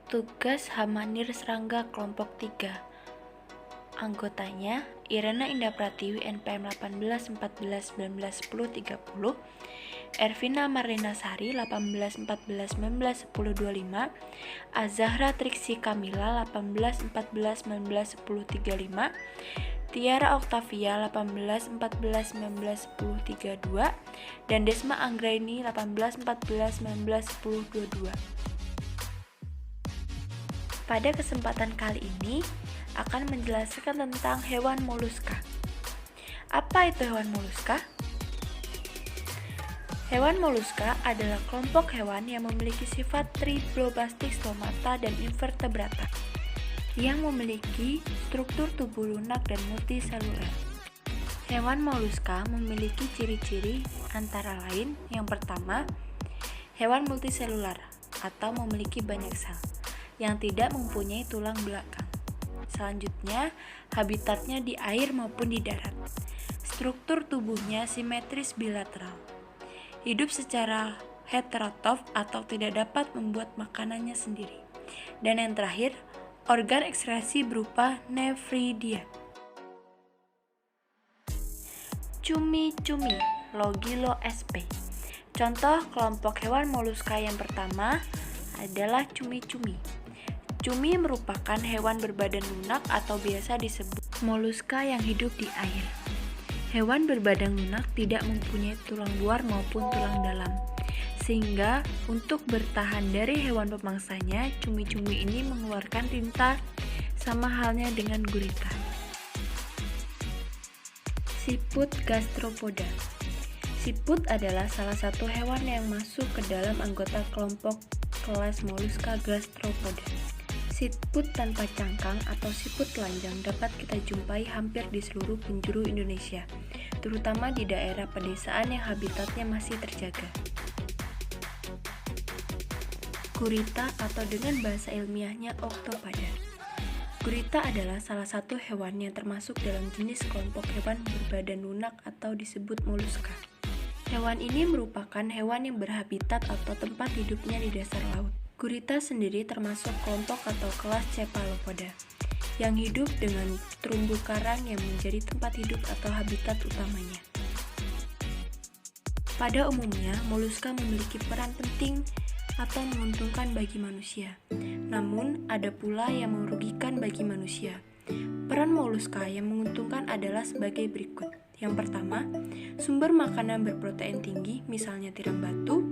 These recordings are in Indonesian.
Tugas Hamanir Serangga Kelompok 3. Anggotanya Irena Indah Pratiwi NPM 18 14 19 10 30, Ervina Marlina Sari 18 14 19 10 25, Azahra Triksi Kamila 18 14 19 10 35, Tiara Oktavia 18 14 19 10 32, dan Desma Anggraini 18 14 19 10 22. Pada kesempatan kali ini akan menjelaskan tentang hewan moluska. Apa itu hewan moluska? Hewan moluska adalah kelompok hewan yang memiliki sifat triploblastik stomata dan invertebrata, yang memiliki struktur tubuh lunak dan multiseluler. Hewan moluska memiliki ciri-ciri antara lain: yang pertama, hewan multiselular atau memiliki banyak sel yang tidak mempunyai tulang belakang. Selanjutnya, habitatnya di air maupun di darat. Struktur tubuhnya simetris bilateral. Hidup secara heterotrof atau tidak dapat membuat makanannya sendiri. Dan yang terakhir, organ ekskresi berupa nefridia. Cumi-cumi, Logilo sp. Contoh kelompok hewan moluska yang pertama adalah cumi-cumi. Cumi merupakan hewan berbadan lunak atau biasa disebut moluska yang hidup di air. Hewan berbadan lunak tidak mempunyai tulang luar maupun tulang dalam, sehingga untuk bertahan dari hewan pemangsanya, cumi-cumi ini mengeluarkan tinta sama halnya dengan gurita. Siput gastropoda. Siput adalah salah satu hewan yang masuk ke dalam anggota kelompok kelas moluska gastropoda. Siput tanpa cangkang atau siput telanjang dapat kita jumpai hampir di seluruh penjuru Indonesia, terutama di daerah pedesaan yang habitatnya masih terjaga. Gurita atau dengan bahasa ilmiahnya Octopoda. Gurita adalah salah satu hewan yang termasuk dalam jenis kelompok hewan berbadan lunak atau disebut moluska. Hewan ini merupakan hewan yang berhabitat atau tempat hidupnya di dasar laut. Gurita sendiri termasuk kelompok atau kelas Cephalopoda yang hidup dengan terumbu karang yang menjadi tempat hidup atau habitat utamanya. Pada umumnya, moluska memiliki peran penting atau menguntungkan bagi manusia. Namun, ada pula yang merugikan bagi manusia. Peran moluska yang menguntungkan adalah sebagai berikut. Yang pertama, sumber makanan berprotein tinggi, misalnya tiram batu,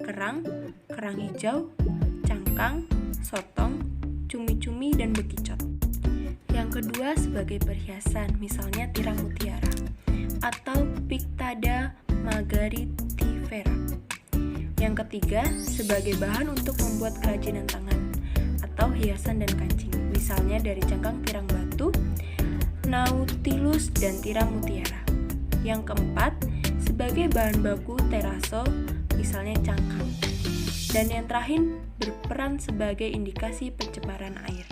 kerang hijau, cangkang, sotong, cumi-cumi, dan bekicot. Yang kedua, sebagai perhiasan, misalnya tiram mutiara atau Pictada margaritifera. Yang ketiga, sebagai bahan untuk membuat kerajinan tangan atau hiasan dan kancing, misalnya dari cangkang tiram batu, nautilus, dan tiram mutiara. Yang keempat, sebagai bahan baku teraso, misalnya cangkang. Dan yang terakhir, berperan sebagai indikasi pencemaran air.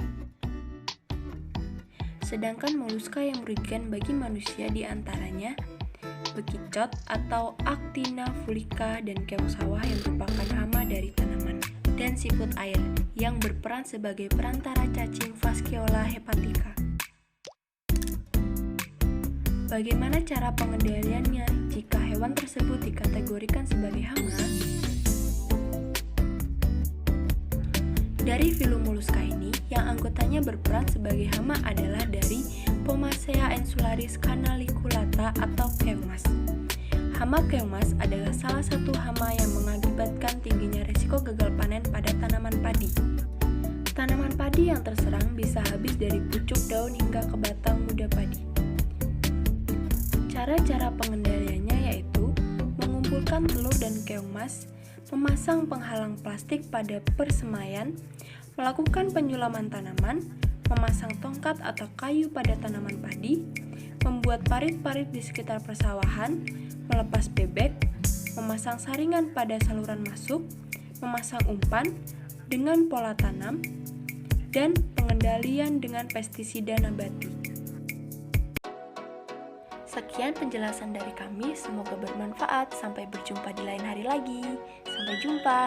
Sedangkan moluska yang merugikan bagi manusia diantaranya bekicot atau Actina fulica dan keong sawah yang merupakan hama dari tanaman, dan siput air yang berperan sebagai perantara cacing Fasciola hepatica. Bagaimana cara pengendaliannya jika hewan tersebut dikategorikan sebagai hama? Dari filum moluska ini, yang anggotanya berperan sebagai hama adalah dari Pomacea insularis canaliculata atau keong mas. Hama keong mas adalah salah satu hama yang mengakibatkan tingginya risiko gagal panen pada tanaman padi. Tanaman padi yang terserang bisa habis dari pucuk daun hingga ke batang muda padi. Cara-cara pengendaliannya yaitu mengumpulkan telur dan keong mas, memasang penghalang plastik pada persemaian, melakukan penyulaman tanaman, memasang tongkat atau kayu pada tanaman padi, membuat parit-parit di sekitar persawahan, melepas bebek, memasang saringan pada saluran masuk, memasang umpan dengan pola tanam, dan pengendalian dengan pestisida nabati. Sekian penjelasan dari kami, semoga bermanfaat. Sampai berjumpa di lain hari lagi. Sampai jumpa.